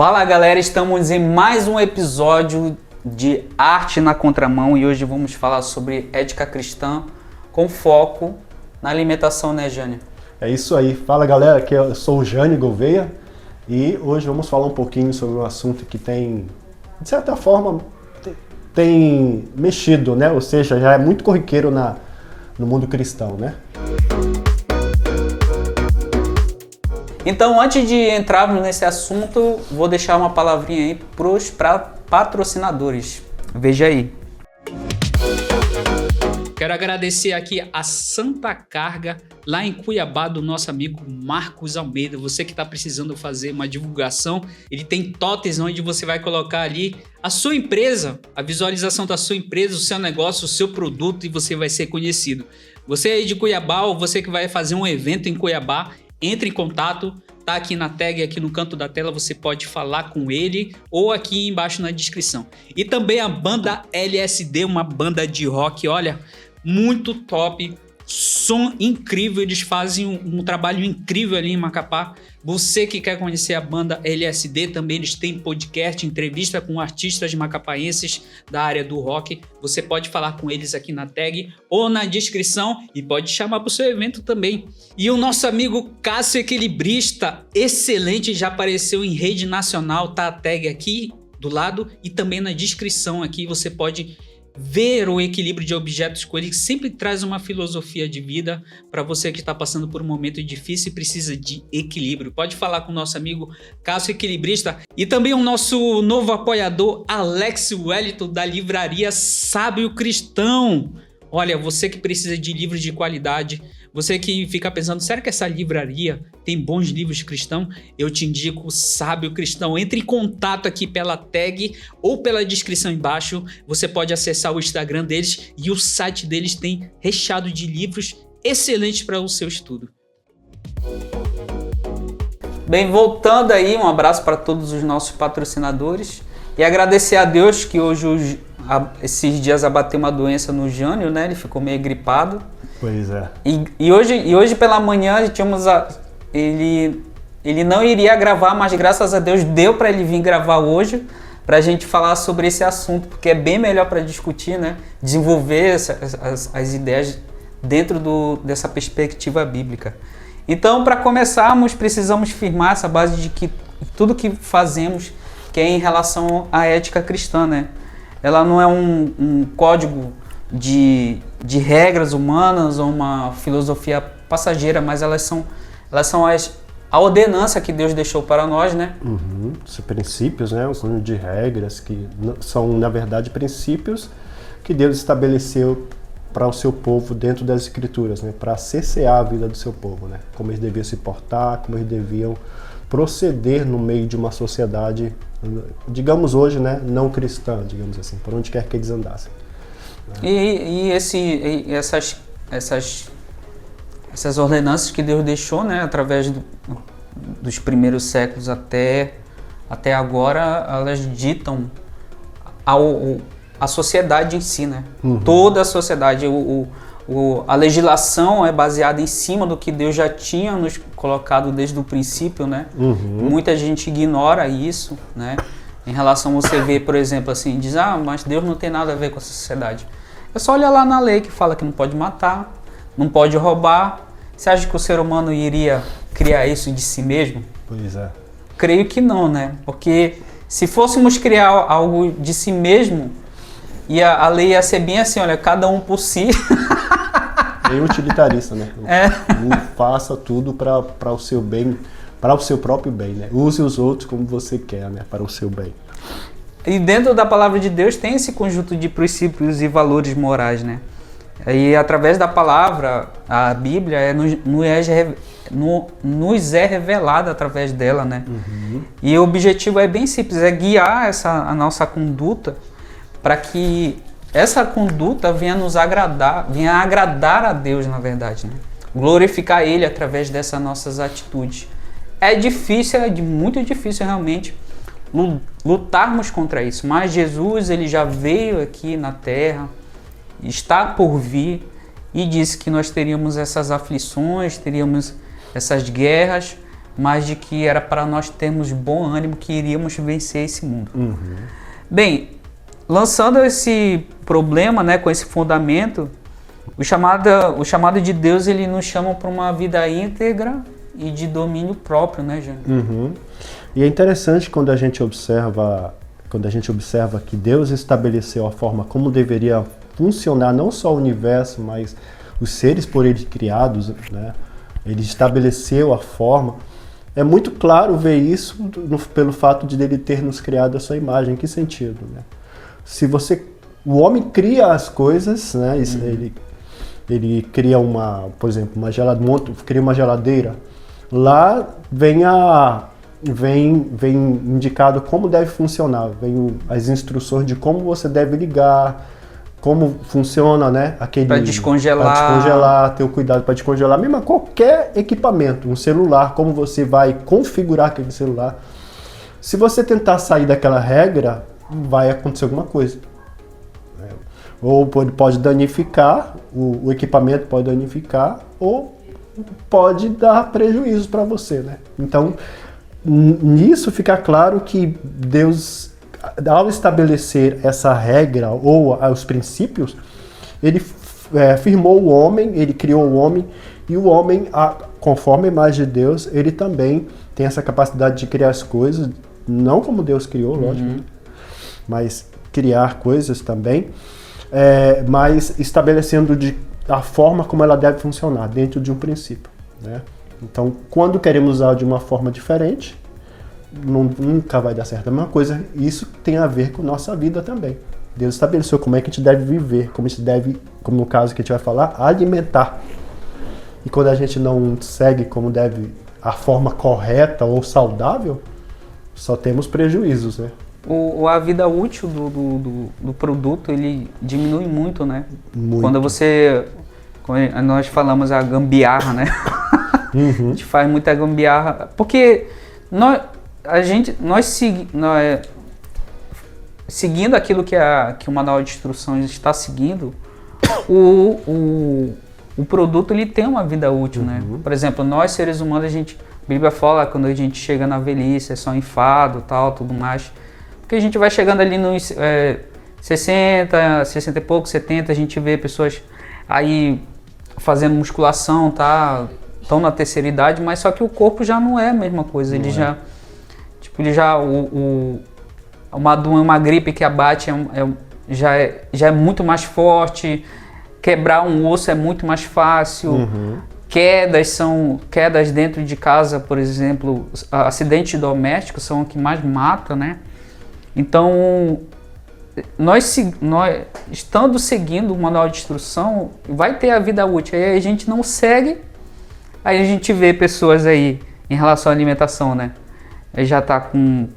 Fala galera, estamos em mais um episódio de Arte na Contramão e hoje vamos falar sobre ética cristã com foco na alimentação, né, Jânio? É isso aí. Fala galera, aqui eu sou o Jânio Gouveia e hoje vamos falar um pouquinho sobre um assunto que tem, de certa forma, tem mexido, né? Ou seja, já é muito corriqueiro no mundo cristão, né? Então, antes de entrarmos nesse assunto, vou deixar uma palavrinha aí para os patrocinadores. Veja aí. Quero agradecer aqui a Santa Carga, lá em Cuiabá, do nosso amigo Marcos Almeida. Você que está precisando fazer uma divulgação, ele tem totens onde você vai colocar ali a sua empresa, a visualização da sua empresa, o seu negócio, o seu produto e você vai ser conhecido. Você aí de Cuiabá ou você que vai fazer um evento em Cuiabá, entre em contato, tá aqui na tag, aqui no canto da tela, você pode falar com ele ou aqui embaixo na descrição. E também a banda LSD, uma banda de rock, olha, muito top, som incrível, eles fazem um trabalho incrível ali em Macapá. Você que quer conhecer a banda LSD, também eles têm podcast, entrevista com artistas macapaenses da área do rock. Você pode falar com eles aqui na tag ou na descrição e pode chamar para o seu evento também. E o nosso amigo Cássio Equilibrista, excelente, já apareceu em rede nacional, tá a tag aqui do lado e também na descrição aqui você pode ver o equilíbrio de objetos com ele, que sempre traz uma filosofia de vida para você que está passando por um momento difícil e precisa de equilíbrio. Pode falar com o nosso amigo Cássio Equilibrista e também o nosso novo apoiador Alex Wellington da livraria Sábio Cristão. Olha, você que precisa de livros de qualidade, você que fica pensando, será que essa livraria tem bons livros cristãos? Eu te indico o Sábio Cristão. Entre em contato aqui pela tag ou pela descrição embaixo. Você pode acessar o Instagram deles e o site deles tem recheado de livros excelentes para o seu estudo. Bem, voltando aí, um abraço para todos os nossos patrocinadores e agradecer a Deus que hoje esses dias abateu uma doença no Jânio, né? Ele ficou meio gripado. Pois é. E hoje pela manhã tínhamos ele não iria gravar, mas graças a Deus deu para ele vir gravar hoje para a gente falar sobre esse assunto, porque é bem melhor para discutir, né? Desenvolver as ideias dentro dessa perspectiva bíblica. Então, para começarmos, precisamos firmar essa base de que tudo que fazemos que é em relação à ética cristã, né? Ela não é um código de regras humanas ou uma filosofia passageira, mas elas são a ordenança que Deus deixou para nós, né? São princípios, né? Um conjunto de regras que são, na verdade, princípios que Deus estabeleceu para o seu povo dentro das Escrituras, né? Para cercear a vida do seu povo, né? Como eles deviam se portar, como eles deviam proceder no meio de uma sociedade, digamos hoje, né? Não cristã, digamos assim, por onde quer que eles andassem. E essas ordenanças que Deus deixou, né, através dos primeiros séculos até agora, elas ditam a sociedade em si, né? Toda a sociedade. A legislação é baseada em cima do que Deus já tinha nos colocado desde o princípio, né? Muita gente ignora isso, né? Em relação a você ver, por exemplo, assim, diz, mas Deus não tem nada a ver com a sociedade. É só olhar lá na lei que fala que não pode matar, não pode roubar. Você acha que o ser humano iria criar isso de si mesmo? Pois é. Creio que não, né? Porque se fôssemos criar algo de si mesmo, a lei ia ser bem assim, olha, cada um por si. Bem utilitarista, né? Faça tudo para o seu bem, para o seu próprio bem, né? Use os outros como você quer, né? Para o seu bem. E dentro da palavra de Deus tem esse conjunto de princípios e valores morais, né? E através da palavra, a Bíblia nos é revelada através dela, né? E o objetivo é bem simples, é guiar a nossa conduta para que essa conduta venha agradar a Deus, na verdade, né? Glorificar Ele através dessas nossas atitudes. É difícil, muito difícil realmente lutarmos contra isso, mas Jesus ele já veio aqui na Terra, está por vir e disse que nós teríamos essas aflições, teríamos essas guerras, mas de que era para nós termos bom ânimo que iríamos vencer esse mundo. Bem, lançando esse problema, né, com esse fundamento, o chamado de Deus, ele nos chama para uma vida íntegra e de domínio próprio, né, Jean? E é interessante quando a gente observa que Deus estabeleceu a forma como deveria funcionar não só o universo, mas os seres por ele criados, né? Ele estabeleceu a forma. É muito claro ver isso pelo fato de ele ter nos criado a sua imagem. Em que sentido, né? O homem cria as coisas, né? Ele cria por exemplo, cria uma geladeira. Lá vem indicado como deve funcionar, vem as instruções de como você deve ligar, como funciona, né? Para descongelar. Ter o cuidado para descongelar, mesmo qualquer equipamento, um celular, como você vai configurar aquele celular. Se você tentar sair daquela regra, vai acontecer alguma coisa. Ou pode danificar, o equipamento pode danificar, ou pode dar prejuízo para você, né? Então, nisso fica claro que Deus, ao estabelecer essa regra ou os princípios, ele firmou o homem, ele criou o homem, e o homem, conforme a imagem de Deus, ele também tem essa capacidade de criar as coisas, não como Deus criou, lógico, mas criar coisas também, mas estabelecendo a forma como ela deve funcionar, dentro de um princípio, né? Então, quando queremos usar de uma forma diferente, nunca vai dar certo. A mesma coisa, isso tem a ver com nossa vida também. Deus estabeleceu como é que a gente deve viver, como a gente deve, como no caso que a gente vai falar, alimentar. E quando a gente não segue como deve, a forma correta ou saudável, só temos prejuízos, né? A vida útil do produto, ele diminui muito, né? Muito. Quando nós falamos a gambiarra, né? A gente faz muita gambiarra, porque seguindo aquilo que o manual de instruções está seguindo, o produto ele tem uma vida útil, né? Por exemplo, nós seres humanos, a Bíblia fala quando a gente chega na velhice, é só enfado, tal, tudo mais. Porque a gente vai chegando ali nos 60 e pouco, 70, a gente vê pessoas aí fazendo musculação, tá? Estão na terceira idade, mas só que o corpo já não é a mesma coisa. Uma gripe que abate já é muito mais forte, quebrar um osso é muito mais fácil, quedas dentro de casa, por exemplo, acidentes domésticos são o que mais mata, né? Então, nós estando seguindo o manual de instrução, vai ter a vida útil. Aí a gente não segue, aí a gente vê pessoas aí, em relação à alimentação, né? Já tá com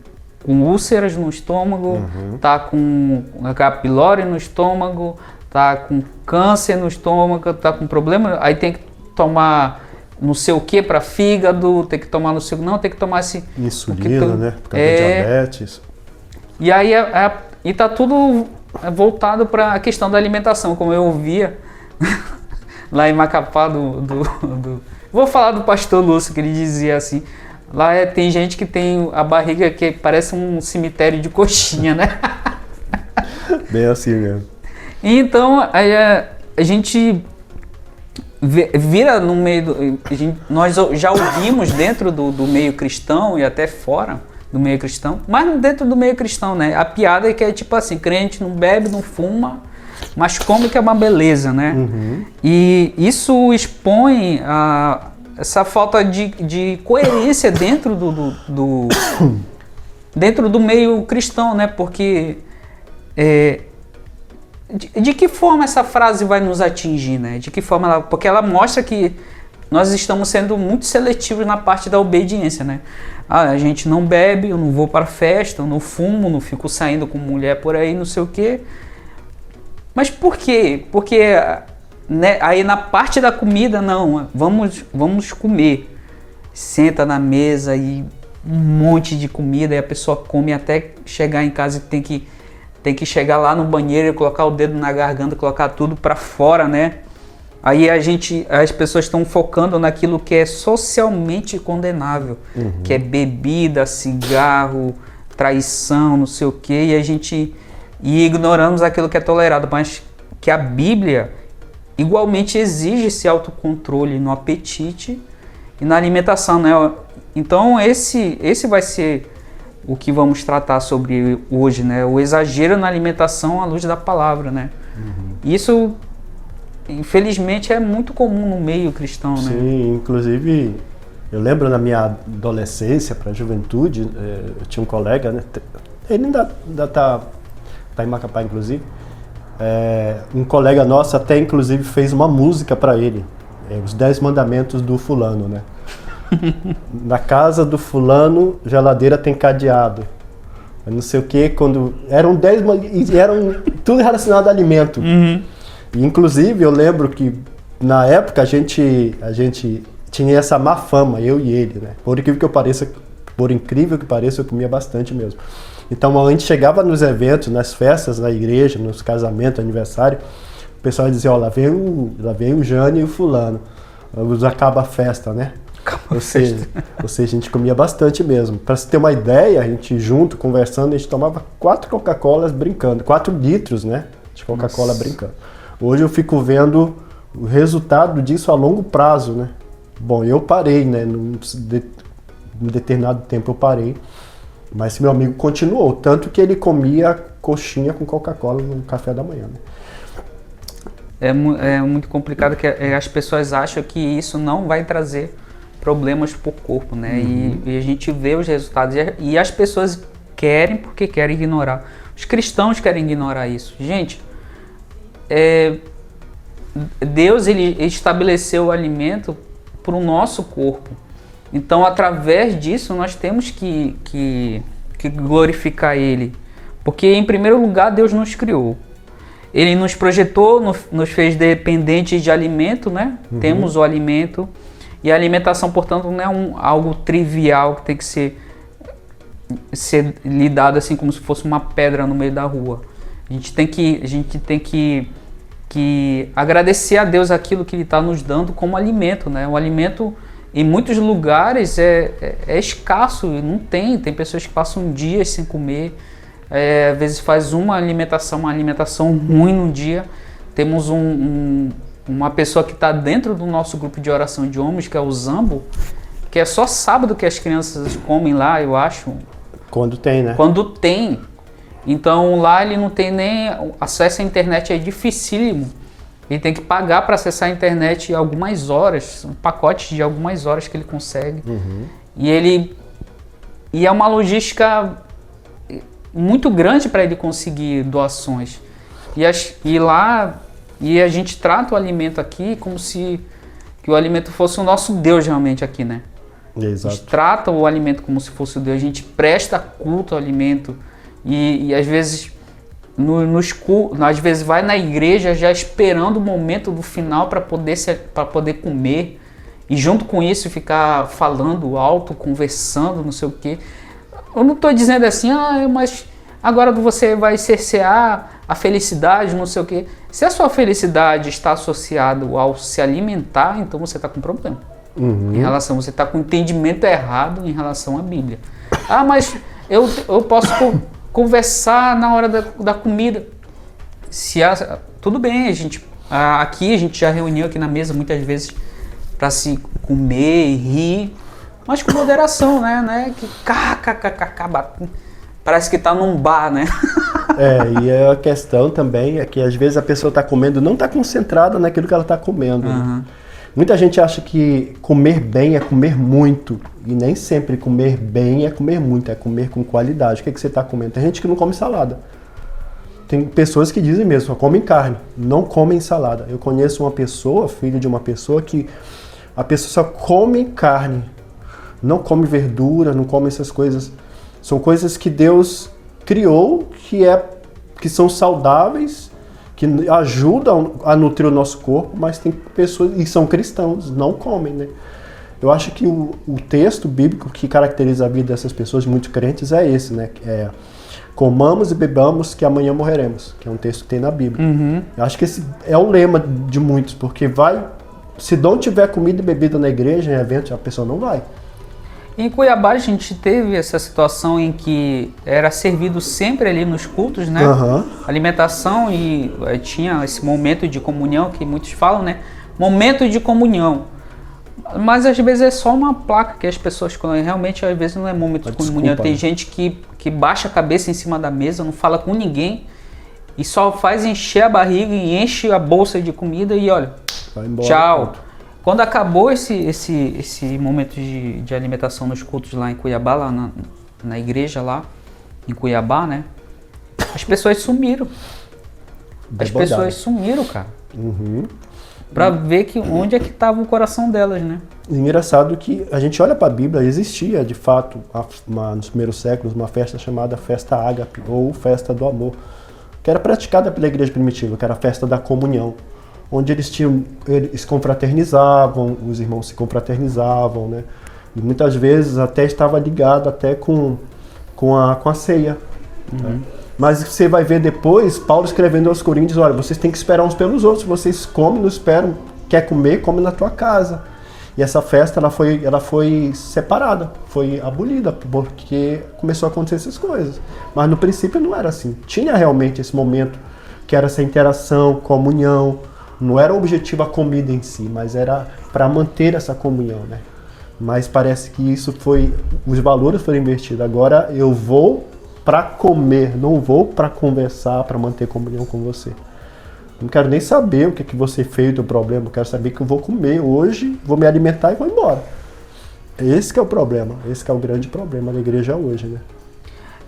úlceras no estômago, tá com H. pylori no estômago, tá com câncer no estômago, tá com problema, aí tem que tomar não sei o que para fígado, tem que tomar tem que tomar esse... insulina, né? Por causa da diabetes. E aí e tá tudo voltado para a questão da alimentação, como eu ouvia lá em Macapá vou falar do pastor Lúcio, que ele dizia assim, lá tem gente que tem a barriga que parece um cemitério de coxinha, né? Bem assim mesmo. Então, a gente vira no meio nós já ouvimos dentro do meio cristão e até fora do meio cristão, mas dentro do meio cristão, né? A piada é que é tipo assim, crente não bebe, não fuma, mas come que é uma beleza, né? E isso expõe essa falta de coerência dentro dentro do meio cristão, né? Porque de que forma essa frase vai nos atingir, né? De que forma porque ela mostra que nós estamos sendo muito seletivos na parte da obediência, né? A gente não bebe, eu não vou para festa, eu não fumo, não fico saindo com mulher por aí, não sei o quê. Mas por quê? Porque, né, aí na parte da comida, não, vamos comer. Senta na mesa e um monte de comida e a pessoa come até chegar em casa e tem que chegar lá no banheiro e colocar o dedo na garganta, colocar tudo para fora, né? Aí as pessoas estão focando naquilo que é socialmente condenável, que é bebida, cigarro, traição, não sei o quê, e ignoramos aquilo que é tolerado, mas que a Bíblia igualmente exige esse autocontrole no apetite e na alimentação, né? Então esse vai ser o que vamos tratar sobre hoje, né? O exagero na alimentação à luz da palavra, né? Isso, infelizmente, é muito comum no meio cristão, né? Sim, inclusive, eu lembro na minha adolescência, para a juventude, eu tinha um colega, né? Ele ainda tá em Macapá, inclusive. Um colega nosso até, inclusive, fez uma música para ele. Os 10 mandamentos do fulano, né? Na casa do fulano, geladeira tem cadeado. Não sei o que, quando... Eram 10 e eram tudo relacionado a alimento. E, inclusive, eu lembro que, na época, a gente tinha essa má fama, eu e ele, né? Por incrível que pareça, eu comia bastante mesmo. Então, a gente chegava nos eventos, nas festas, na igreja, nos casamentos, aniversário, o pessoal dizia, lá vem o Jânio e o fulano. Acaba a festa, né? Ou seja, a gente comia bastante mesmo. Para você ter uma ideia, a gente junto, conversando, a gente tomava 4 Coca-Colas brincando, 4 litros, né, de Coca-Cola brincando. Hoje eu fico vendo o resultado disso a longo prazo, né? Bom, eu parei, né, num determinado tempo eu parei, mas meu amigo continuou, tanto que ele comia coxinha com Coca-Cola no café da manhã, né? É muito complicado que as pessoas acham que isso não vai trazer problemas para o corpo, né? E a gente vê os resultados e as pessoas querem porque querem ignorar. Os cristãos querem ignorar isso. Gente, Deus ele estabeleceu o alimento para o nosso corpo. Então, através disso, nós temos que glorificar Ele. Porque, em primeiro lugar, Deus nos criou. Ele nos projetou, nos fez dependentes de alimento, né? Temos o alimento. E a alimentação, portanto, não é algo trivial que tem que ser lidado assim como se fosse uma pedra no meio da rua. A gente tem que agradecer a Deus aquilo que Ele está nos dando como alimento, né? O alimento, em muitos lugares, é escasso, não tem. Tem pessoas que passam dias sem comer, às vezes faz uma alimentação ruim no dia. Temos uma pessoa que está dentro do nosso grupo de oração de homens, que é o Zambo, que é só sábado que as crianças comem lá, eu acho. Quando tem, né? Quando tem. Então lá ele não tem nem acesso à internet, é dificílimo. Ele tem que pagar para acessar a internet algumas horas, um pacote de algumas horas que ele consegue. E é uma logística muito grande para ele conseguir doações. E a gente trata o alimento aqui como se que o alimento fosse o nosso Deus realmente aqui, né? Exato. A gente trata o alimento como se fosse o Deus, a gente presta culto ao alimento e às vezes às vezes vai na igreja já esperando o momento do final para poder comer e junto com isso ficar falando alto, conversando, não sei o quê. Eu não estou dizendo assim, mas agora você vai cercear a felicidade, não sei o quê. Se a sua felicidade está associada ao se alimentar, então você está com problema. Você está com entendimento errado em relação à Bíblia. Mas eu posso conversar na hora da comida. Tudo bem, aqui a gente já reuniu aqui na mesa muitas vezes para se comer e rir, mas com moderação, né? Que parece que está num bar, né? E a questão também é que às vezes a pessoa está comendo, não está concentrada naquilo que ela está comendo. Né? Muita gente acha que comer bem é comer muito, e nem sempre comer bem é comer muito, é comer com qualidade. O que você está comendo? Tem gente que não come salada. Tem pessoas que dizem mesmo, só comem carne, não comem salada. Eu conheço uma pessoa, filho de uma pessoa, que a pessoa só come carne, não come verdura, não come essas coisas. São coisas que Deus criou, que são saudáveis, que ajudam a nutrir o nosso corpo, mas tem pessoas, e são cristãos, não comem, né? Eu acho que o texto bíblico que caracteriza a vida dessas pessoas muito crentes é esse, né? comamos e bebamos que amanhã morreremos, que é um texto que tem na Bíblia. Uhum. Eu acho que esse é o lema de muitos, porque se não tiver comida e bebida na igreja, em eventos, a pessoa não vai. Em Cuiabá a gente teve essa situação em que era servido sempre ali nos cultos, né? Uhum. Alimentação e tinha esse momento de comunhão que muitos falam, né? Momento de comunhão. Mas às vezes é só uma placa que as pessoas realmente às vezes não é momento de comunhão. Tem gente que baixa a cabeça em cima da mesa, não fala com ninguém e só faz encher a barriga e enche a bolsa de comida e olha, vai embora, tchau. Pronto. Quando acabou esse momento de alimentação nos cultos lá em Cuiabá, lá na igreja lá em Cuiabá, né? As pessoas sumiram. As pessoas sumiram, cara. Uhum. Pra ver onde é que estava o coração delas, né? Engraçado que a gente olha para a Bíblia, existia de fato nos primeiros séculos uma festa chamada Festa Ágape, ou Festa do Amor, que era praticada pela igreja primitiva, que era a festa da comunhão, onde eles confraternizavam, os irmãos se confraternizavam, né? E muitas vezes até estava ligado até com a ceia. Uhum. Né? Mas você vai ver depois, Paulo escrevendo aos Coríntios, olha, vocês têm que esperar uns pelos outros, vocês comem, não esperam, quer comer, come na tua casa. E essa festa, ela foi separada, foi abolida, porque começou a acontecer essas coisas. Mas no princípio não era assim. Tinha realmente esse momento, que era essa interação, comunhão. Não era o objetivo a comida em si, mas era para manter essa comunhão, né? Mas parece que os valores foram invertidos. Agora eu vou para comer, não vou para conversar, para manter comunhão com você. Não quero nem saber o que você fez do problema, eu quero saber que eu vou comer hoje, vou me alimentar e vou embora. Esse que é o problema, esse que é o grande problema da igreja hoje, né?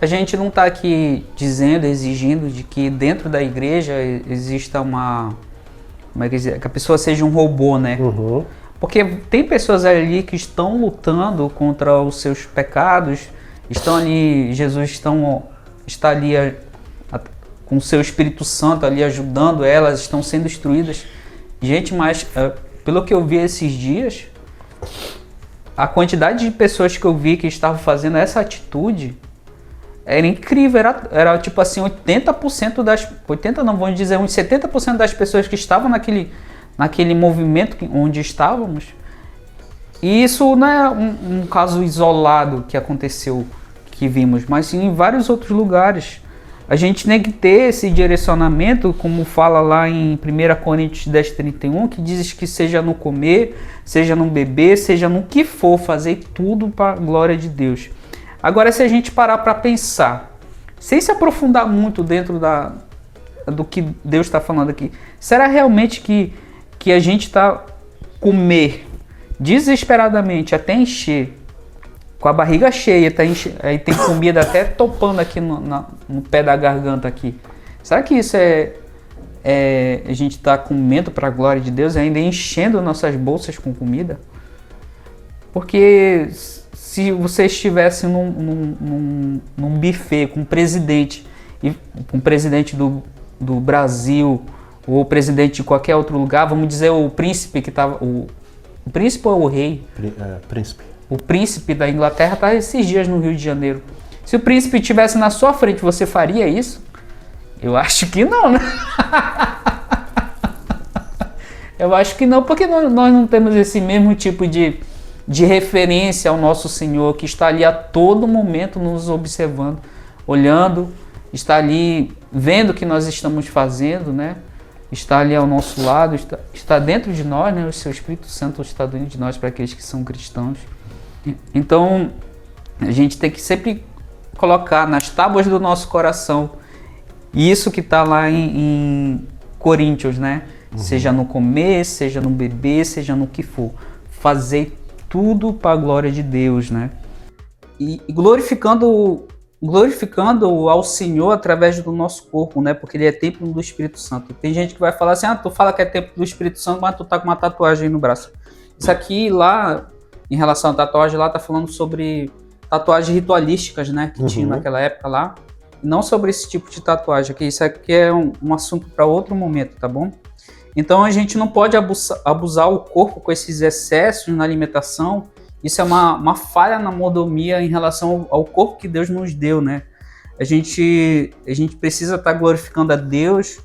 A gente não está aqui dizendo, exigindo de que dentro da igreja exista que a pessoa seja um robô, né? Uhum. Porque tem pessoas ali que estão lutando contra os seus pecados, estão ali, Jesus está ali com o seu Espírito Santo ali ajudando elas, estão sendo instruídas. Gente, mas pelo que eu vi esses dias, a quantidade de pessoas que eu vi que estavam fazendo essa atitude era incrível, era tipo assim, 80% não, vamos dizer, uns 70% das pessoas que estavam naquele movimento onde estávamos. E isso não é um caso isolado que aconteceu, que vimos, mas sim em vários outros lugares. A gente tem que ter esse direcionamento, como fala lá em 1 Coríntios 10:31, que diz que seja no comer, seja no beber, seja no que for, fazer tudo para a glória de Deus. Agora, se a gente parar para pensar, sem se aprofundar muito dentro do que Deus está falando aqui, será realmente que a gente está comer desesperadamente até encher, com a barriga cheia, aí tem comida até topando aqui no pé da garganta aqui? Será que isso a gente está comendo para a glória de Deus e ainda enchendo nossas bolsas com comida? Porque se você estivesse num buffet com um presidente do Brasil ou o presidente de qualquer outro lugar, vamos dizer o príncipe que estava... O príncipe ou o rei? Príncipe. O príncipe da Inglaterra está esses dias no Rio de Janeiro. Se o príncipe estivesse na sua frente, você faria isso? Eu acho que não, né? Eu acho que não, porque nós não temos esse mesmo tipo de referência ao nosso Senhor, que está ali a todo momento nos observando, olhando, está ali vendo o que nós estamos fazendo, né? Está ali ao nosso lado, está dentro de nós, né? O seu Espírito Santo está dentro de nós para aqueles que são cristãos. Então, a gente tem que sempre colocar nas tábuas do nosso coração isso que está lá em Coríntios, né? Uhum. Seja no comer, seja no beber, seja no que for. Fazer tudo para a glória de Deus, né? E glorificando ao Senhor através do nosso corpo, né? Porque ele é templo do Espírito Santo. Tem gente que vai falar assim, tu fala que é templo do Espírito Santo, mas tu tá com uma tatuagem aí no braço. Isso aqui lá, em relação à tatuagem lá, tá falando sobre tatuagens ritualísticas, né? Que tinha naquela época lá. Não sobre esse tipo de tatuagem aqui. Isso aqui é um assunto para outro momento, tá bom? Então a gente não pode abusar o corpo com esses excessos na alimentação. Isso é uma falha na mordomia em relação ao corpo que Deus nos deu, né? a gente precisa estar glorificando a Deus,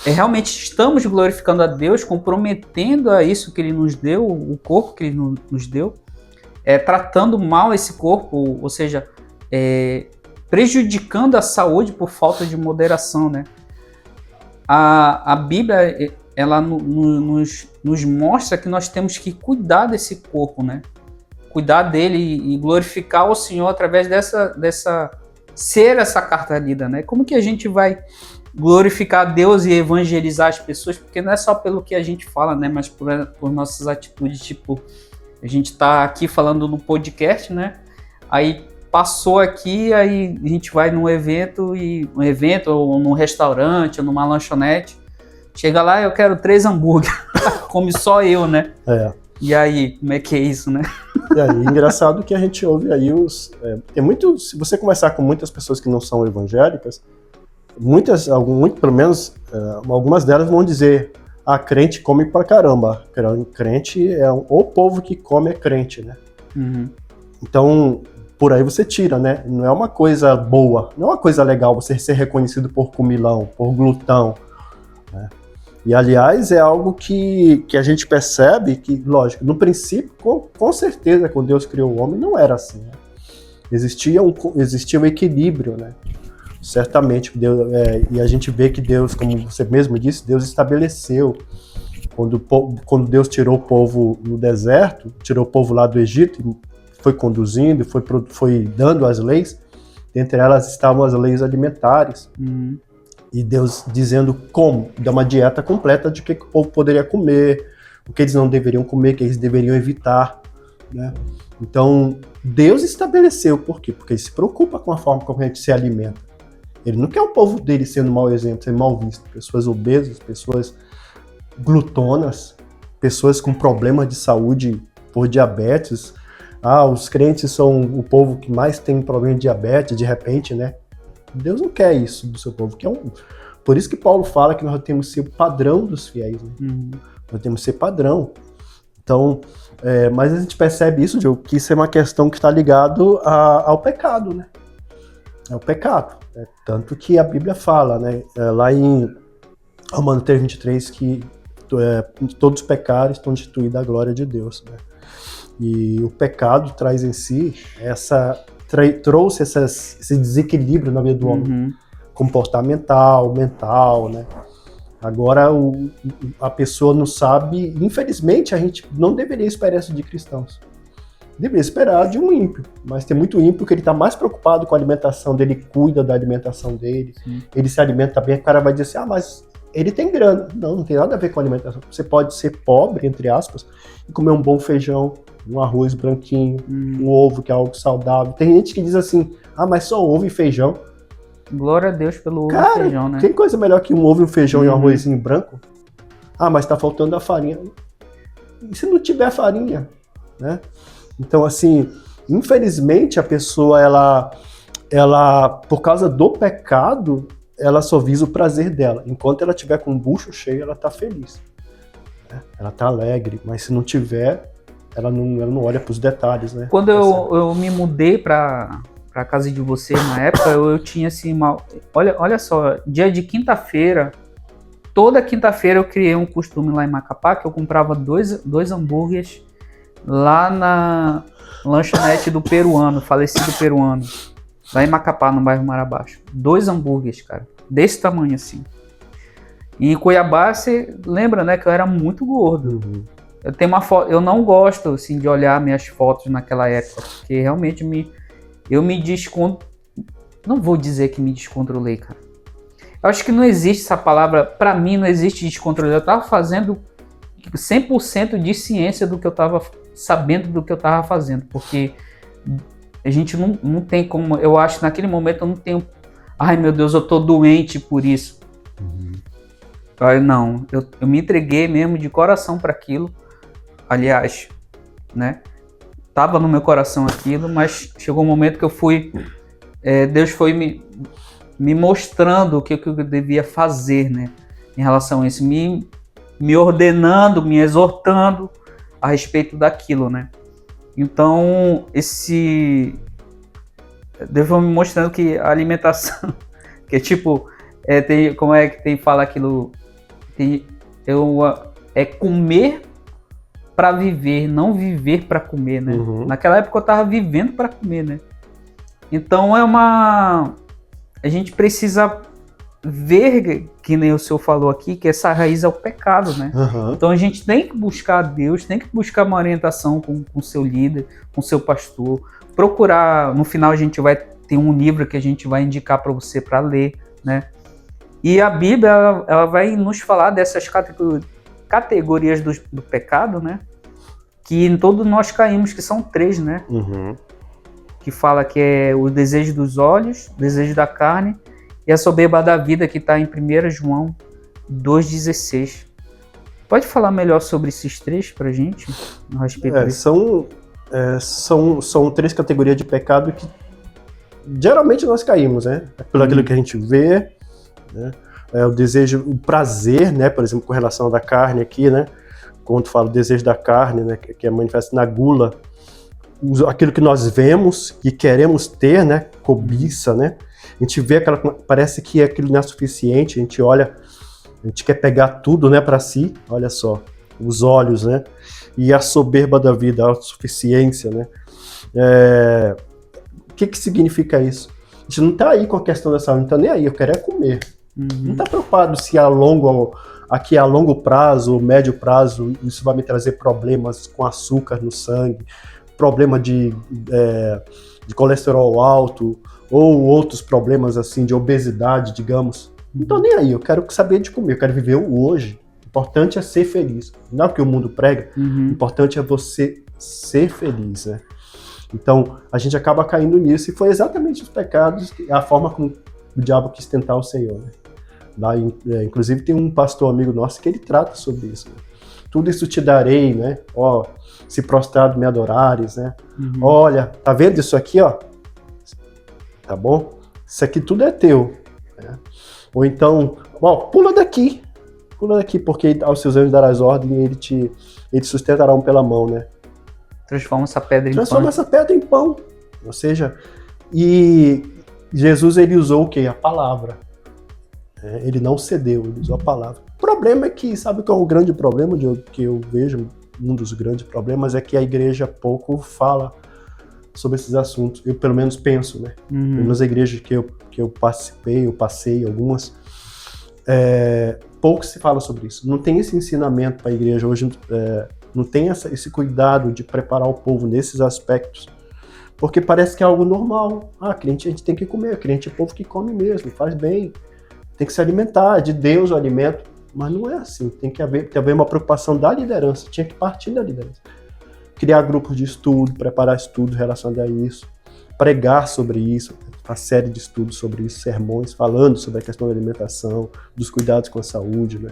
realmente estamos glorificando a Deus, comprometendo a isso que Ele nos deu, o corpo que Ele nos deu, tratando mal esse corpo, ou seja, prejudicando a saúde por falta de moderação, né? A Bíblia, ela nos mostra que nós temos que cuidar desse corpo, né? Cuidar dele e glorificar o Senhor através ser essa carta lida, né? Como que a gente vai glorificar a Deus e evangelizar as pessoas? Porque não é só pelo que a gente fala, né? Mas por nossas atitudes, tipo, a gente tá aqui falando no podcast, né? Aí passou aqui, aí a gente vai num evento, ou num restaurante, ou numa lanchonete, chega lá, eu quero 3 hambúrguer, come só eu, né? E aí, como é que é isso, né? E aí, engraçado que a gente ouve aí se você conversar com muitas pessoas que não são evangélicas, pelo menos algumas delas vão dizer, crente come pra caramba, crente o povo que come é crente, né? Uhum. Então, por aí você tira, né? Não é uma coisa boa, não é uma coisa legal você ser reconhecido por comilão, por glutão, né? E, aliás, é algo que a gente percebe que, lógico, no princípio, com certeza, quando Deus criou o homem, não era assim, né? Existia um equilíbrio, né? Certamente, Deus, e a gente vê que Deus, como você mesmo disse, Deus estabeleceu, quando Deus tirou o povo no deserto, tirou o povo lá do Egito, e foi conduzindo, foi dando as leis, dentre elas estavam as leis alimentares. Uhum. E Deus dizendo como, dá uma dieta completa de o que o povo poderia comer, o que eles não deveriam comer, o que eles deveriam evitar, né? Então, Deus estabeleceu, por quê? Porque Ele se preocupa com a forma como a gente se alimenta. Ele não quer o povo dele sendo mau exemplo, sendo mal visto. Pessoas obesas, pessoas glutonas, pessoas com problemas de saúde por diabetes. Os crentes são o povo que mais tem problema de diabetes, de repente, né? Deus não quer isso do seu povo. Por isso que Paulo fala que nós temos que ser o padrão dos fiéis, né? Uhum. Nós temos que ser padrão. Então, mas a gente percebe isso, Diogo, que isso é uma questão que está ligado ao pecado, né? É o pecado. Tanto que a Bíblia fala, né? Lá em Romanos 3:23, que todos os pecados estão destituídos da glória de Deus, né? E o pecado traz em si trouxe esse desequilíbrio na vida do homem, comportamental, mental, né? Agora a pessoa não sabe, infelizmente a gente não deveria esperar isso de cristãos. Deveria esperar de um ímpio, mas tem muito ímpio que ele está mais preocupado com a alimentação dele, cuida da alimentação dele, ele se alimenta bem, o cara vai dizer assim, mas ele tem grana. Não tem nada a ver com alimentação. Você pode ser pobre, entre aspas, e comer um bom feijão, um arroz branquinho, um ovo, que é algo saudável. Tem gente que diz assim, mas só ovo e feijão. Glória a Deus pelo ovo e feijão, né? Tem coisa melhor que um ovo e um feijão e um arrozinho branco? Mas tá faltando a farinha. E se não tiver farinha, né? Então, assim, infelizmente a pessoa, ela por causa do pecado, ela só visa o prazer dela. Enquanto ela tiver com o bucho cheio, ela tá feliz, né? Ela tá alegre, mas se não tiver, ela não olha pros detalhes, né? Quando eu me mudei pra casa de você, na época, eu tinha assim, olha só, dia de quinta-feira, toda quinta-feira eu criei um costume lá em Macapá, que eu comprava dois hambúrgueres lá na lanchonete do peruano, falecido peruano, lá em Macapá, no bairro Marabaixo. 2 hambúrgueres, cara, desse tamanho assim. E em Cuiabá, você lembra, né, que eu era muito gordo. Eu tenho uma foto, eu não gosto assim de olhar minhas fotos naquela época, porque realmente eu me desconto. Não vou dizer que me descontrolei, cara. Eu acho que não existe essa palavra, pra mim não existe descontrole. Eu tava fazendo 100% de ciência do que eu tava sabendo do que eu tava fazendo, porque a gente não tem como, eu acho que naquele momento eu não tenho, ai meu Deus, eu tô doente por isso. Não, eu me entreguei mesmo de coração para aquilo. Aliás, né? Tava no meu coração aquilo, mas chegou um momento que eu fui, Deus foi me mostrando o que eu devia fazer, né? Em relação a isso, me ordenando, me exortando a respeito daquilo, né? Então, Deus foi me mostrando que a alimentação, que é tipo, como é que tem fala aquilo, é comer para viver, não viver para comer, né? Uhum. Naquela época eu tava vivendo para comer, né? Então a gente precisa ver, que nem o senhor falou aqui, que essa raiz é o pecado, né? Uhum. Então a gente tem que buscar Deus, tem que buscar uma orientação com o seu líder, com o seu pastor, procurar, no final a gente vai ter um livro que a gente vai indicar para você para ler, né? E a Bíblia, ela vai nos falar dessas categorias do pecado, né? Que em todos nós caímos, que são 3, né? Uhum. Que fala que é o desejo dos olhos, o desejo da carne e a soberba da vida, que está em 1 João 2,16. Pode falar melhor sobre esses 3 para a gente? A respeito disso? São 3 categorias de pecado que geralmente nós caímos, né? Pelo aquilo que a gente vê, né? O desejo, o prazer, né? Por exemplo, com relação da carne aqui, né? Quando fala o desejo da carne, né? Que é manifesto na gula, aquilo que nós vemos e queremos ter, né? Cobiça, né? A gente vê parece que aquilo não é suficiente, a gente olha, a gente quer pegar tudo, né, para si, olha só, os olhos, né, e a soberba da vida, a autossuficiência, né. O que significa isso? A gente não tá aí com a questão da saúde, não tá nem aí, eu quero é comer. Não tá preocupado se a longo prazo, médio prazo, isso vai me trazer problemas com açúcar no sangue, problema de colesterol alto, ou outros problemas assim de obesidade, digamos. Não tô nem aí, eu quero saber de comer, eu quero viver o hoje. O importante é ser feliz. Não é o que o mundo prega, o importante é você ser feliz, né? Então, a gente acaba caindo nisso, e foi exatamente os pecados, a forma como o diabo quis tentar o Senhor, né? Lá, inclusive tem um pastor amigo nosso que ele trata sobre isso, né? Tudo isso te darei, né? Ó, se prostrado me adorares, né? Olha, tá vendo isso aqui, ó? Tá bom? Isso aqui tudo é teu, né? Ou então, ó, pula daqui, porque aos seus anjos darás ordem e eles sustentarão pela mão, né? Transforma essa pedra em pão. Transforma essa pedra em pão. Ou seja, e Jesus, ele usou o quê? A palavra. Ele não cedeu, ele usou a palavra. O problema é que, sabe qual é o grande problema que eu vejo? Um dos grandes problemas é que a igreja pouco fala sobre esses assuntos. Eu, pelo menos, penso, né? Pelo menos a igreja que eu participei, eu passei algumas, pouco se fala sobre isso. Não tem esse ensinamento para a igreja hoje, não tem esse cuidado de preparar o povo nesses aspectos, porque parece que é algo normal. Crente a gente tem que comer, crente é povo que come mesmo, faz bem, tem que se alimentar, é de Deus o alimento, mas não é assim. Tem que haver uma preocupação da liderança, tinha que partir da liderança. Criar grupos de estudo, preparar estudos relacionados a isso, pregar sobre isso, uma série de estudos sobre isso, sermões falando sobre a questão da alimentação, dos cuidados com a saúde, né?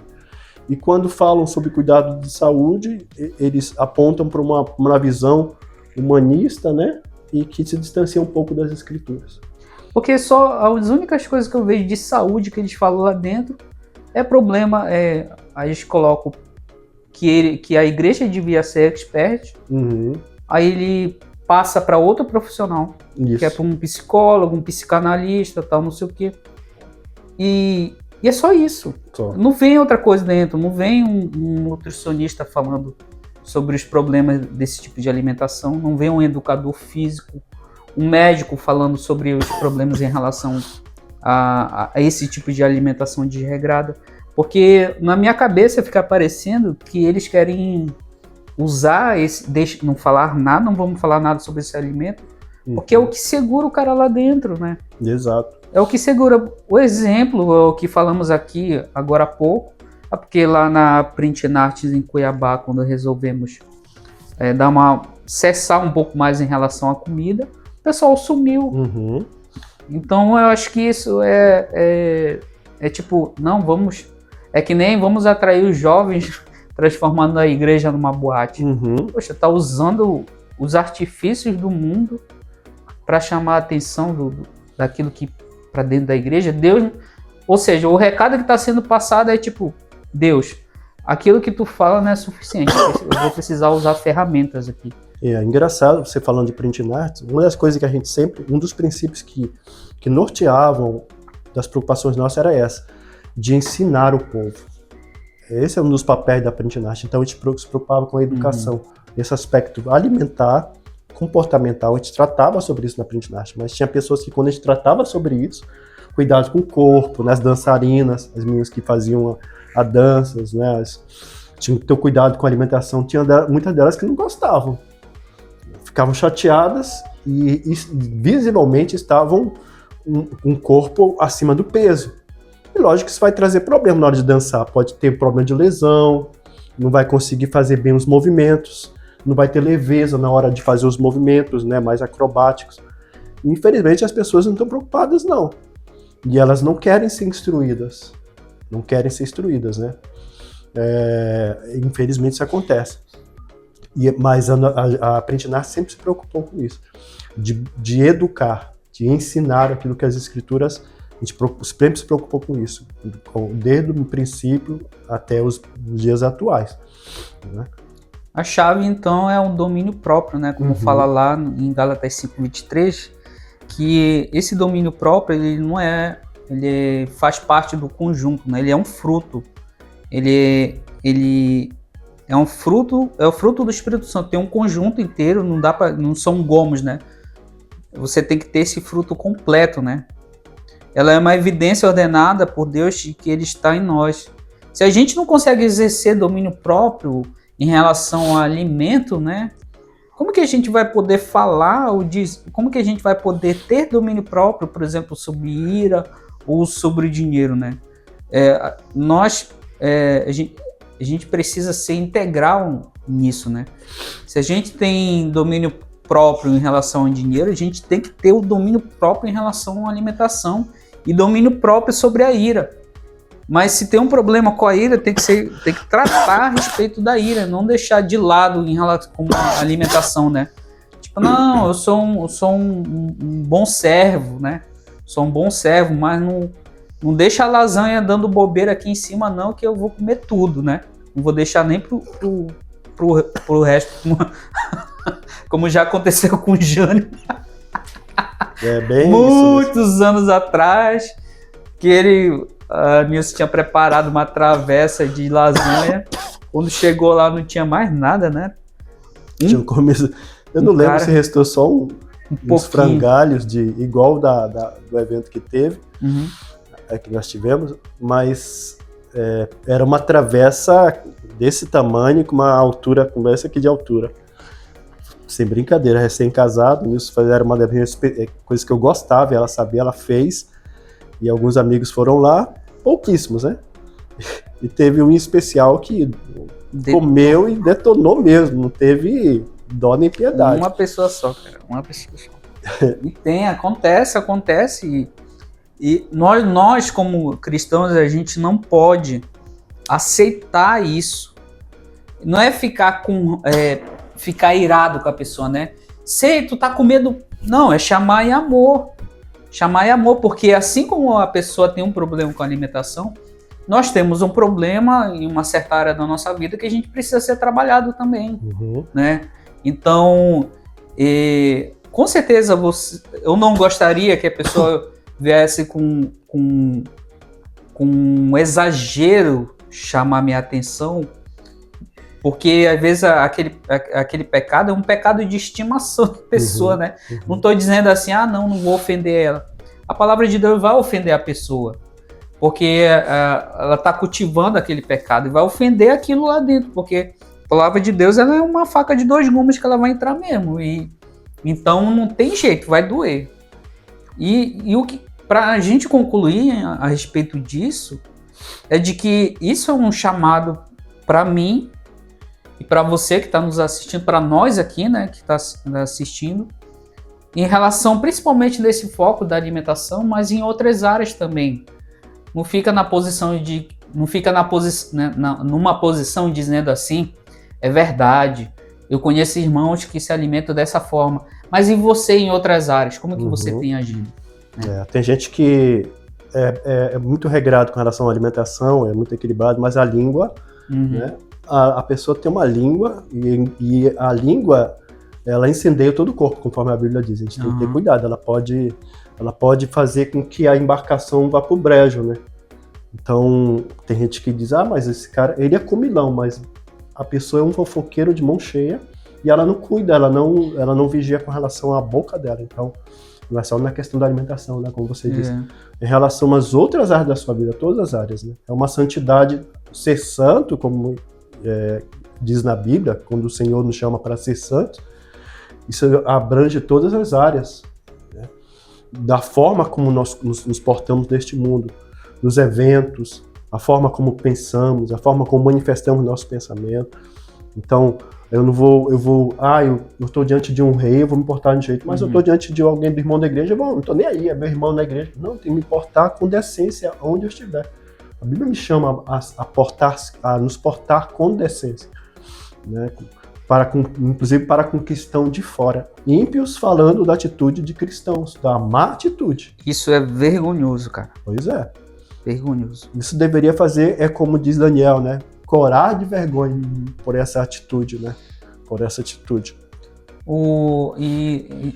E quando falam sobre cuidado de saúde, eles apontam para uma visão humanista, né? E que se distancia um pouco das escrituras. Porque só as únicas coisas que eu vejo de saúde que eles falam lá dentro é problema, aí eles colocam que a igreja devia ser expert, aí ele passa para outro profissional, Isso. que é para um psicólogo, um psicanalista, tal, não sei o quê. E é só isso. Não vem outra coisa dentro, não vem um nutricionista falando sobre os problemas desse tipo de alimentação, não vem um educador físico, um médico falando sobre os problemas em relação a esse tipo de alimentação desregrada. Porque na minha cabeça fica parecendo que eles querem usar não vamos falar nada sobre esse alimento, porque é o que segura o cara lá dentro, né? Exato. É o que segura. O exemplo, é o que falamos aqui agora há pouco, porque lá na Print Arts em Cuiabá, quando resolvemos cessar um pouco mais em relação à comida, o pessoal sumiu. Então eu acho que isso é tipo, não vamos... É que nem vamos atrair os jovens transformando a igreja numa boate. Poxa, tá usando os artifícios do mundo para chamar a atenção daquilo que para dentro da igreja. Deus, ou seja, o recado que está sendo passado é tipo, Deus, aquilo que tu fala não é suficiente, eu vou precisar usar ferramentas aqui. É engraçado, você falando de printing art, uma das coisas que a gente sempre, um dos princípios que norteavam das preocupações nossas era essa, de ensinar o povo. Esse é um dos papéis da printing art. Então a gente se preocupava com a educação, esse aspecto alimentar, comportamental. A gente tratava sobre isso na printing art, mas tinha pessoas que quando a gente tratava sobre isso, cuidado com o corpo, né, as dançarinas, as meninas que faziam a danças, né, tinham que ter cuidado com a alimentação, tinha muitas delas que não gostavam. Ficavam chateadas e visivelmente estavam um corpo acima do peso. E lógico que isso vai trazer problema na hora de dançar. Pode ter problema de lesão, não vai conseguir fazer bem os movimentos, não vai ter leveza na hora de fazer os movimentos, né, mais acrobáticos. E, infelizmente as pessoas não estão preocupadas, não. E elas não querem ser instruídas. Não querem ser instruídas, né? Infelizmente isso acontece. Mas a printing art sempre se preocupou com isso, de educar, de ensinar aquilo que as escrituras, a gente sempre se preocupou com isso, desde o princípio até os dias atuais, né? A chave, então, é um domínio próprio, né? Como fala lá em Gálatas 5:23, que esse domínio próprio, ele não é, ele faz parte do conjunto, né? Ele é um fruto, ele é um fruto, é o fruto do Espírito Santo, tem um conjunto inteiro, não são gomos, né? Você tem que ter esse fruto completo, né? Ela é uma evidência ordenada por Deus de que Ele está em nós. Se a gente não consegue exercer domínio próprio em relação ao alimento, né? Como que a gente vai poder falar, como que a gente vai poder ter domínio próprio, por exemplo, sobre ira ou sobre o dinheiro, né? A gente precisa ser integral nisso, né? Se a gente tem domínio próprio em relação ao dinheiro, a gente tem que ter o domínio próprio em relação à alimentação e domínio próprio sobre a ira. Mas se tem um problema com a ira, tem que tratar a respeito da ira, não deixar de lado em relação com a alimentação, né? Tipo, não, eu sou um bom servo, né? Sou um bom servo, mas não deixa a lasanha dando bobeira aqui em cima, não, que eu vou comer tudo, né? Não vou deixar nem pro resto, como já aconteceu com o Jânio. Bem muitos anos atrás, que a Nilson tinha preparado uma travessa de lasanha. Quando chegou lá não tinha mais nada, né? Eu não lembro se restou só uns frangalhos igual do evento que teve, que nós tivemos, mas era uma travessa desse tamanho, com uma altura como essa aqui de altura. Sem brincadeira, recém-casado, isso era uma das coisas que eu gostava, ela sabia, ela fez, e alguns amigos foram lá, pouquíssimos, né? E teve um em especial que comeu e detonou mesmo, não teve dó nem piedade. Uma pessoa só, cara, uma pessoa só. E acontece, e nós como cristãos, a gente não pode aceitar isso. Não é ficar irado com a pessoa, né? Sei, tu tá com medo. Não, é chamar em amor. Chamar em amor, porque assim como a pessoa tem um problema com a alimentação, nós temos um problema em uma certa área da nossa vida que a gente precisa ser trabalhado também, né? Então, com certeza eu não gostaria que a pessoa viesse com um exagero chamar minha atenção, porque às vezes aquele pecado é um pecado de estimação da pessoa, né? Não estou dizendo assim, não vou ofender ela. A palavra de Deus vai ofender a pessoa, porque ela está cultivando aquele pecado e vai ofender aquilo lá dentro, porque a palavra de Deus ela é uma faca de dois gumes que ela vai entrar mesmo, e então não tem jeito, vai doer. E o que, para a gente concluir a respeito disso, é de que isso é um chamado para mim e para você que está nos assistindo, para nós aqui, né, que está assistindo, em relação principalmente nesse foco da alimentação, mas em outras áreas também. Não fica numa posição dizendo assim, é verdade, eu conheço irmãos que se alimentam dessa forma, mas e você em outras áreas, como que você tem agido? Tem gente que é muito regrado com relação à alimentação, é muito equilibrado, mas a língua, né? A pessoa tem uma língua e a língua ela incendeia todo o corpo, conforme a Bíblia diz. A gente tem que ter cuidado, ela pode fazer com que a embarcação vá pro brejo, né? Então, tem gente que diz, mas esse cara, ele é comilão, mas a pessoa é um fofoqueiro de mão cheia e ela não cuida, ela não vigia com relação à boca dela. Então, não é só na questão da alimentação, né? Como você disse. Em relação às outras áreas da sua vida, todas as áreas, né? É uma santidade, ser santo, como diz na Bíblia, quando o Senhor nos chama para ser santos, isso abrange todas as áreas, né? Da forma como nós nos portamos neste mundo, nos eventos, a forma como pensamos, a forma como manifestamos nosso pensamento. Então, eu estou diante de um rei, eu vou me portar de um jeito, mas eu estou diante de alguém do irmão da igreja, não estou nem aí, é meu irmão na igreja. Não, tem que me portar com decência onde eu estiver. A Bíblia me chama a nos portar com decência, né? Inclusive para com cristão de fora. Ímpios falando da atitude de cristãos, da má atitude. Isso é vergonhoso, cara. Pois é. Vergonhoso. Isso deveria fazer, como diz Daniel, né? Corar de vergonha por essa atitude, né? Por essa atitude. E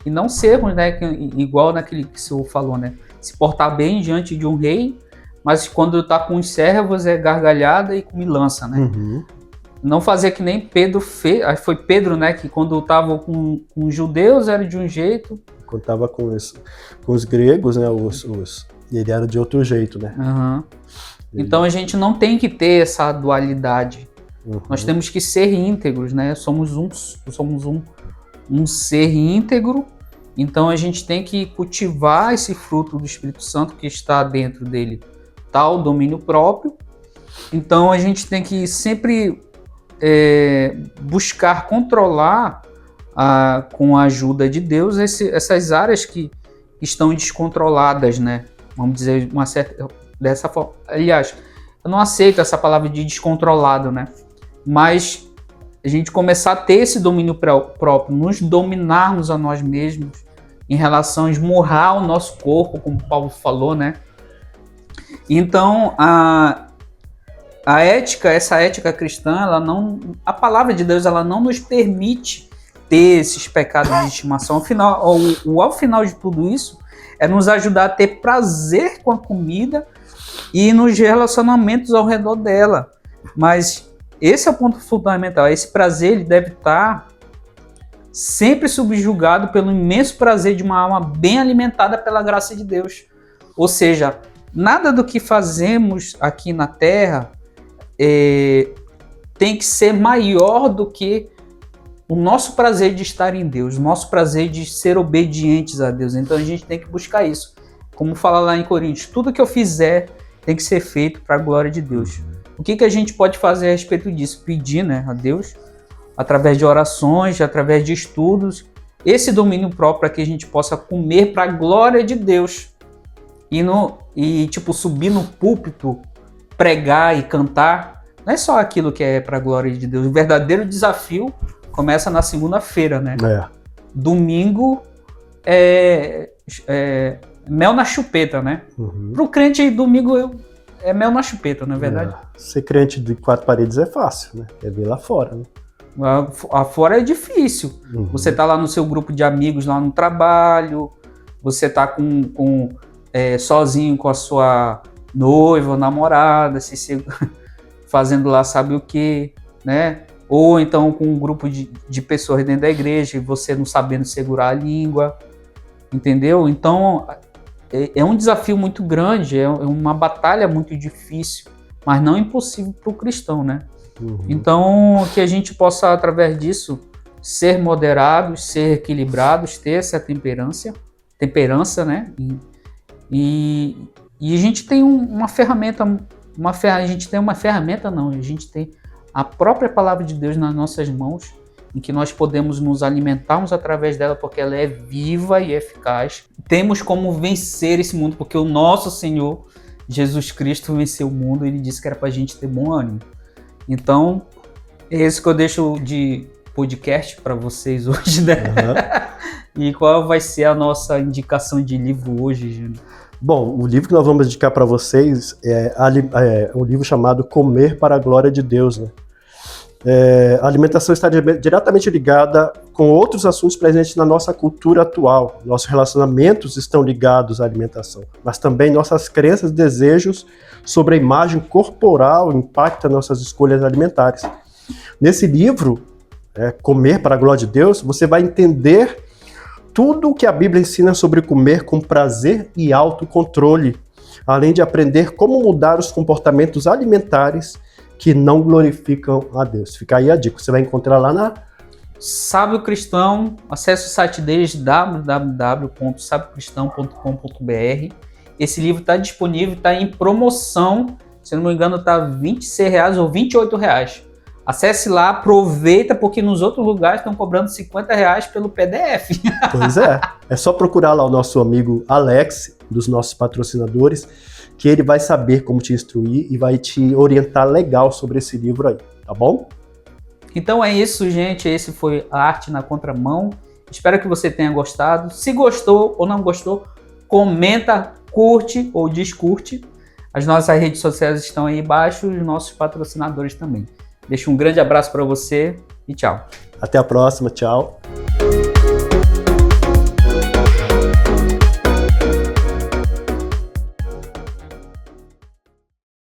não sermos, né? Igual naquele que o senhor falou, né? Se portar bem diante de um rei, mas quando está com os servos é gargalhada e comilança, né? Não fazer que nem Pedro fez. Foi Pedro, né? Que quando estava com os judeus era de um jeito. Quando estava com os gregos, né? Ele era de outro jeito, né? Então a gente não tem que ter essa dualidade. Nós temos que ser íntegros, né? Somos um ser íntegro. Então a gente tem que cultivar esse fruto do Espírito Santo que está dentro dele, tal domínio próprio. Então a gente tem que sempre buscar controlar com a ajuda de Deus essas áreas que estão descontroladas, né? Vamos dizer dessa forma. Aliás, eu não aceito essa palavra de descontrolado, né? Mas a gente começar a ter esse domínio próprio, nos dominarmos a nós mesmos em relação a esmurrar o nosso corpo, como Paulo falou, né? Então, essa ética cristã, a palavra de Deus, ela não nos permite ter esses pecados de estimação. Ao final de tudo isso, é nos ajudar a ter prazer com a comida e nos relacionamentos ao redor dela. Mas esse é o ponto fundamental. Esse prazer ele deve estar sempre subjugado pelo imenso prazer de uma alma bem alimentada pela graça de Deus. Ou seja, nada do que fazemos aqui na Terra tem que ser maior do que o nosso prazer de estar em Deus, o nosso prazer de ser obedientes a Deus. Então a gente tem que buscar isso. Como fala lá em Coríntios, tudo que eu fizer tem que ser feito para a glória de Deus. O que a gente pode fazer a respeito disso? Pedir, né, a Deus, através de orações, através de estudos, esse domínio próprio para que a gente possa comer para a glória de Deus. E subir no púlpito, pregar e cantar, não é só aquilo que é para a glória de Deus. O verdadeiro desafio começa na segunda-feira, né? Domingo é mel na chupeta, né? Pro crente, domingo é mel na chupeta, não é verdade? Ser crente de 4 paredes é fácil, né? É ver lá fora, né? Lá fora é difícil. Você tá lá no seu grupo de amigos, lá no trabalho, você tá sozinho com a sua noiva ou namorada, fazendo lá sabe o que, né? Ou então com um grupo de pessoas dentro da igreja e você não sabendo segurar a língua, entendeu? Então é um desafio muito grande, é uma batalha muito difícil, mas não impossível para o cristão, né? Então que a gente possa, através disso, ser moderados, ser equilibrados, ter essa temperança, né? E a gente tem uma ferramenta, a gente tem a própria palavra de Deus nas nossas mãos, em que nós podemos nos alimentarmos através dela, porque ela é viva e eficaz. Temos como vencer esse mundo, porque o nosso Senhor Jesus Cristo venceu o mundo, ele disse que era para a gente ter bom ânimo. Então, é isso que eu deixo de podcast para vocês hoje, né? E qual vai ser a nossa indicação de livro hoje, Júnior? Bom, o livro que nós vamos indicar para vocês é um livro chamado Comer para a Glória de Deus, né? A alimentação está diretamente ligada com outros assuntos presentes na nossa cultura atual. Nossos relacionamentos estão ligados à alimentação, mas também nossas crenças e desejos sobre a imagem corporal impactam nossas escolhas alimentares. Nesse livro, Comer para a Glória de Deus, você vai entender tudo o que a Bíblia ensina sobre comer com prazer e autocontrole, além de aprender como mudar os comportamentos alimentares que não glorificam a Deus. Fica aí a dica, você vai encontrar lá na Sábio Cristão. Acesse o site deles, www.sabiocristão.com.br. Esse livro está disponível, está em promoção, se não me engano está R$ 26 ou R$ 28. Acesse lá, aproveita, porque nos outros lugares estão cobrando R$ 50 pelo PDF. Pois é só procurar lá o nosso amigo Alex, dos nossos patrocinadores, que ele vai saber como te instruir e vai te orientar legal sobre esse livro aí, tá bom? Então é isso, gente. Esse foi a Arte na Contramão. Espero que você tenha gostado. Se gostou ou não gostou, comenta, curte ou descurte. As nossas redes sociais estão aí embaixo, os nossos patrocinadores também. Deixo um grande abraço para você e tchau. Até a próxima, tchau.